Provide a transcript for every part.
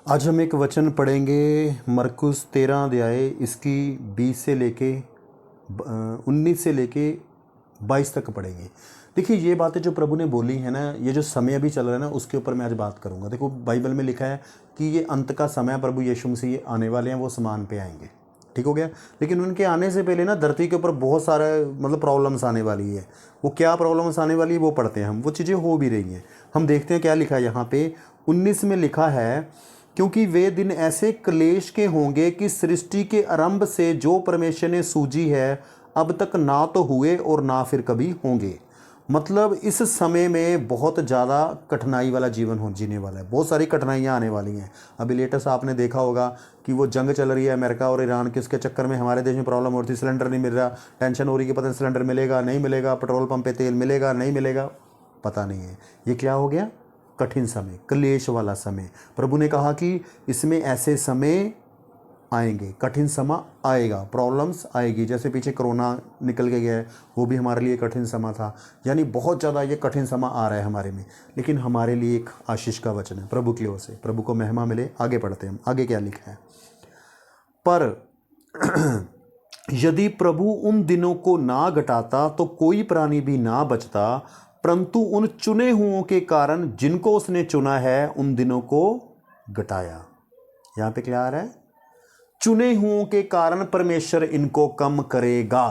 आज हम एक वचन पढ़ेंगे मरकुस 13 अध्याय इसकी 20 से लेके 19 से लेके 22 तक पढ़ेंगे। देखिए ये बातें जो प्रभु ने बोली है ना, ये जो समय अभी चल रहा है ना, उसके ऊपर मैं आज बात करूंगा। देखो बाइबल में लिखा है कि ये अंत का समय, प्रभु यीशु मसीह आने वाले हैं, वो समान पे आएंगे। ठीक हो गया। लेकिन उनके आने से पहले ना धरती के ऊपर बहुत सारा प्रॉब्लम्स आने वाली है। वो क्या प्रॉब्लम्स आने वाली है वो पढ़ते हैं हम। वो चीज़ें हो भी रही हैं, हम देखते हैं क्या लिखा है यहाँ पे 19 में लिखा है, क्योंकि वे दिन ऐसे क्लेश के होंगे कि सृष्टि के आरंभ से जो परमेश्वर ने सूझी है अब तक ना तो हुए और ना फिर कभी होंगे। मतलब इस समय में बहुत ज़्यादा कठिनाई वाला जीवन हो जीने वाला है। बहुत सारी कठिनाइयाँ आने वाली हैं। अभी लेटेस्ट आपने देखा होगा कि वो जंग चल रही है अमेरिका और ईरान की, उसके चक्कर में हमारे देश में प्रॉब्लम हो रही थी, सिलेंडर नहीं मिल रहा, टेंशन हो रही कि पता नहीं सिलेंडर मिलेगा नहीं मिलेगा, पेट्रोल पंप पे तेल मिलेगा नहीं मिलेगा, पता नहीं है। ये क्या हो गया? कठिन समय, क्लेश वाला समय। प्रभु ने कहा कि इसमें ऐसे समय आएंगे, कठिन समय आएगा, प्रॉब्लम्स आएगी। जैसे पीछे कोरोना निकल के गया है, वो भी हमारे लिए कठिन समय था। यानी बहुत ज़्यादा ये कठिन समय आ रहा है हमारे में, लेकिन हमारे लिए एक आशीष का वचन है प्रभु की ओर से। प्रभु को महिमा मिले। आगे पढ़ते हैं, आगे क्या लिखा है। पर यदि प्रभु उन दिनों को ना घटाता तो कोई प्राणी भी ना बचता, परंतु उन चुने हुओं के कारण जिनको उसने चुना है उन दिनों को घटाया। यहां पे क्या आ रहा है? चुने हुओं के कारण परमेश्वर इनको कम करेगा।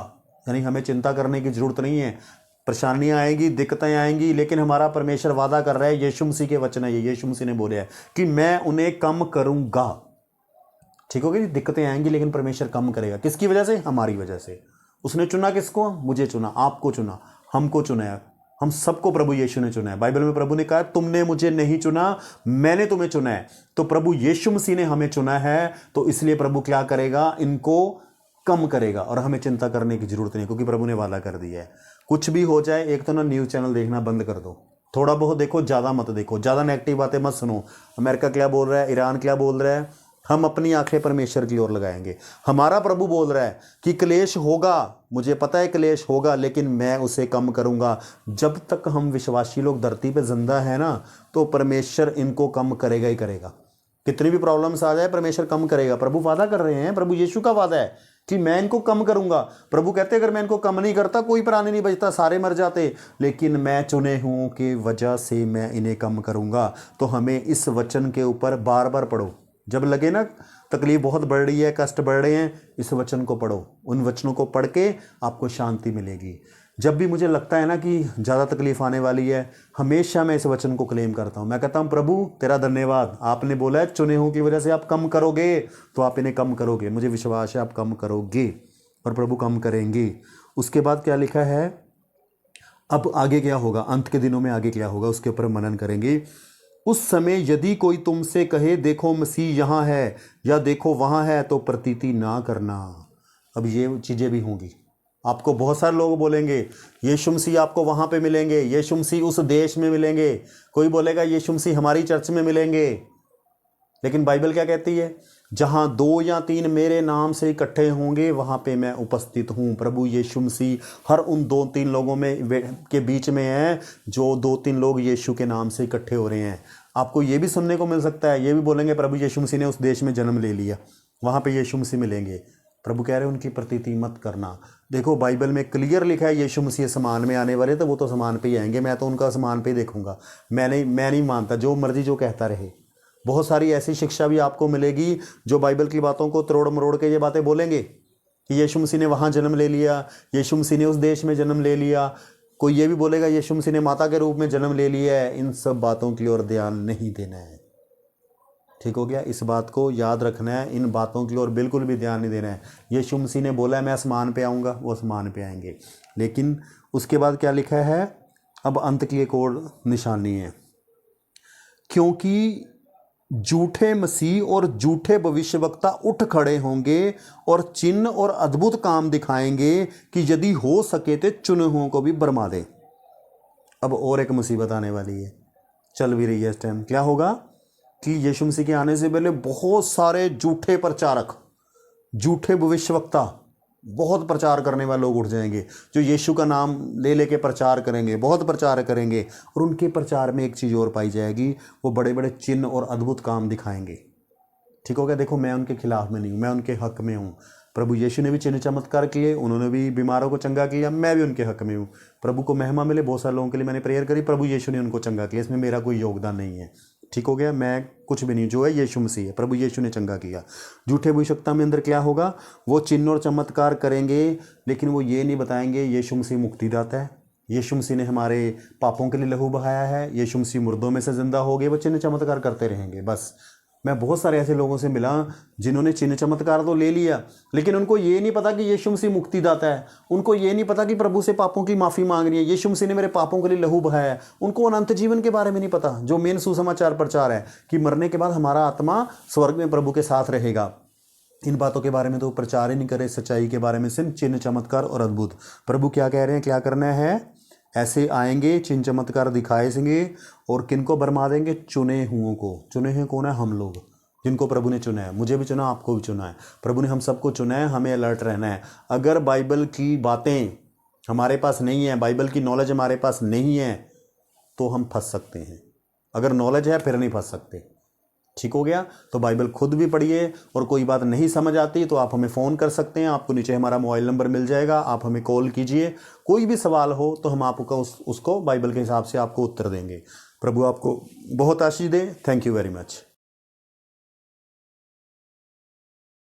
यानी हमें चिंता करने की जरूरत नहीं है। परेशानियां आएंगी, दिक्कतें आएंगी, लेकिन हमारा परमेश्वर वादा कर रहा है, यीशु मसीह के वचन है, ये यीशु मसीह ने बोले है कि मैं उन्हें कम करूंगा। ठीक हो गई। दिक्कतें आएंगी लेकिन परमेश्वर कम करेगा। किसकी वजह से? हमारी वजह से। उसने चुना किसको? मुझे चुना, आपको चुना, हमको चुना है, हम सबको प्रभु यीशु ने चुना है। बाइबल में प्रभु ने कहा तुमने मुझे नहीं चुना, मैंने तुम्हें चुना है। तो प्रभु यीशु मसीह ने हमें चुना है, तो इसलिए प्रभु क्या करेगा? इनको कम करेगा और हमें चिंता करने की जरूरत नहीं, क्योंकि प्रभु ने वादा कर दिया है। कुछ भी हो जाए, एक तो ना न्यूज़ चैनल देखना बंद कर दो, थोड़ा बहुत देखो, ज़्यादा मत देखो, ज़्यादा नेगेटिव बातें मत सुनो। अमेरिका क्या बोल रहा है, ईरान क्या बोल रहा है, हम अपनी आंखें परमेश्वर की ओर लगाएंगे। हमारा प्रभु बोल रहा है कि क्लेश होगा, मुझे पता है क्लेश होगा, लेकिन मैं उसे कम करूंगा। जब तक हम विश्वासी लोग धरती पे जिंदा है ना, तो परमेश्वर इनको कम करेगा ही करेगा। कितनी भी प्रॉब्लम्स आ जाए, परमेश्वर कम करेगा। प्रभु वादा कर रहे हैं, प्रभु यीशु का वादा है कि मैं इनको कम करूंगा। प्रभु कहते अगर मैं इनको कम नहीं करता कोई प्राणी नहीं बचता, सारे मर जाते, लेकिन मैं चुने हुओं की वजह से मैं इन्हें कम करूंगा। तो हमें इस वचन के ऊपर बार बार पढ़ो। जब लगे ना तकलीफ बहुत बढ़ रही है, कष्ट बढ़ रहे हैं, इस वचन को पढ़ो। उन वचनों को पढ़ के आपको शांति मिलेगी। जब भी मुझे लगता है ना कि ज़्यादा तकलीफ आने वाली है, हमेशा मैं इस वचन को क्लेम करता हूँ। मैं कहता हूँ प्रभु तेरा धन्यवाद, आपने बोला है चुने हुओं की वजह से आप कम करोगे, तो आप इन्हें कम करोगे। मुझे विश्वास है आप कम करोगे और प्रभु कम करेंगे। उसके बाद क्या लिखा है, अब आगे क्या होगा, अंत के दिनों में आगे क्या होगा, उसके ऊपर मनन करेंगे। उस समय यदि कोई तुमसे कहे देखो मसीह यहाँ है या देखो वहाँ है, तो प्रतीति ना करना। अब ये चीज़ें भी होंगी। आपको बहुत सारे लोग बोलेंगे यीशु मसीह आपको वहाँ पे मिलेंगे, यीशु मसीह उस देश में मिलेंगे, कोई बोलेगा यीशु मसीह हमारी चर्च में मिलेंगे। लेकिन बाइबल क्या कहती है? जहां 2 या 3 मेरे नाम से इकट्ठे होंगे वहां पे मैं उपस्थित हूं। प्रभु यीशु मसीह हर उन 2-3 लोगों में के बीच में है, जो 2-3 लोग यीशु के नाम से इकट्ठे हो रहे हैं। आपको ये भी सुनने को मिल सकता है, ये भी बोलेंगे प्रभु यीशु मसीह ने उस देश में जन्म ले लिया, वहां पे यीशु मसीह मिलेंगे। प्रभु कह रहे हैं उनकी प्रतीति मत करना। देखो बाइबल में क्लियर लिखा है यीशु मसीह समान में आने वाले, तो वो तो समान पे ही आएंगे, मैं तो उनका समान पे ही देखूंगा। मैं नहीं मानता जो मर्जी जो कहता रहे। बहुत सारी ऐसी शिक्षा भी आपको मिलेगी जो बाइबल की बातों को तोड़ मरोड़ के ये बातें बोलेंगे कि यीशु मसीह ने वहाँ जन्म ले लिया, यीशु मसीह ने उस देश में जन्म ले लिया। कोई ये भी बोलेगा यीशु मसीह ने माता के रूप में जन्म ले लिया है। इन सब बातों की ओर ध्यान नहीं देना है। ठीक हो गया। इस बात को याद रखना है, इन बातों की ओर बिल्कुल भी ध्यान नहीं देना है। यीशु मसीह ने बोला है मैं आसमान पे आऊँगा, वो आसमान पे आएंगे। लेकिन उसके बाद क्या लिखा है, अब अंत की एक और निशानी है, क्योंकि झूठे मसीह और झूठे भविष्यवक्ता उठ खड़े होंगे और चिन्ह और अद्भुत काम दिखाएंगे कि यदि हो सके तो चुने हुओं को भी बरमा दे। अब और एक मुसीबत आने वाली है, चल भी रही है इस टाइम। क्या होगा कि यीशु मसीह के आने से पहले बहुत सारे झूठे प्रचारक, झूठे भविष्यवक्ता, बहुत प्रचार करने वाले लोग उठ जाएंगे, जो यीशु का नाम ले लेके प्रचार करेंगे, बहुत प्रचार करेंगे। और उनके प्रचार में एक चीज़ और पाई जाएगी, वो बड़े बड़े चिन्ह और अद्भुत काम दिखाएंगे। ठीक हो गया। देखो मैं उनके खिलाफ में नहीं हूँ, मैं उनके हक में हूँ। प्रभु यीशु ने भी चिन्ह चमत्कार किए, उन्होंने भी बीमारों को चंगा किया, मैं भी उनके हक में हूँ। प्रभु को महिमा मिले। बहुत सारे लोगों के लिए मैंने प्रेयर करी, प्रभु यीशु ने उनको चंगा किया, इसमें मेरा कोई योगदान नहीं है। ठीक हो गया। मैं कुछ भी नहीं, जो है यीशु मसीह है, प्रभु यीशु ने चंगा किया। झूठे भविष्यवक्ता में अंदर क्या होगा, वो चिन्ह और चमत्कार करेंगे, लेकिन वो ये नहीं बताएंगे यीशु मसीह मुक्तिदाता है, यीशु मसीह ने हमारे पापों के लिए लहू बहाया है, यीशु मसीह मुर्दों में से जिंदा हो गए। वो चिन्ह चमत्कार करते रहेंगे बस। मैं बहुत सारे ऐसे लोगों से मिला जिन्होंने चिन्ह चमत्कार तो ले लिया, लेकिन उनको ये नहीं पता कि यीशु मसीह मुक्तिदाता है, उनको ये नहीं पता कि प्रभु से पापों की माफ़ी मांगनी है, यीशु मसीह ने मेरे पापों के लिए लहू बहाया है। उनको अनंत जीवन के बारे में नहीं पता, जो मेन सुसमाचार प्रचार है कि मरने के बाद हमारा आत्मा स्वर्ग में प्रभु के साथ रहेगा। इन बातों के बारे में तो प्रचार ही नहीं करे, सच्चाई के बारे में सिर्फ चिन्ह चमत्कार और अद्भुत। प्रभु क्या कह रहे हैं, क्या करना है, ऐसे आएंगे, चिन्ह चमत्कार दिखाएंगे, और किनको बरमा देंगे, चुने हुओं को। चुने हुए कौन है, हम लोग, जिनको प्रभु ने चुना है। मुझे भी चुना, आपको भी चुना है, प्रभु ने हम सबको चुना है। हमें अलर्ट रहना है। अगर बाइबल की बातें हमारे पास नहीं है, बाइबल की नॉलेज हमारे पास नहीं है, तो हम फंस सकते हैं। अगर नॉलेज है फिर नहीं फंस सकते। ठीक हो गया। तो बाइबल खुद भी पढ़िए, और कोई बात नहीं समझ आती तो आप हमें फ़ोन कर सकते हैं, आपको नीचे हमारा मोबाइल नंबर मिल जाएगा, आप हमें कॉल कीजिए। कोई भी सवाल हो तो हम आपको उसको बाइबल के हिसाब से आपको उत्तर देंगे। प्रभु आपको बहुत आशीष दे। Thank you very much.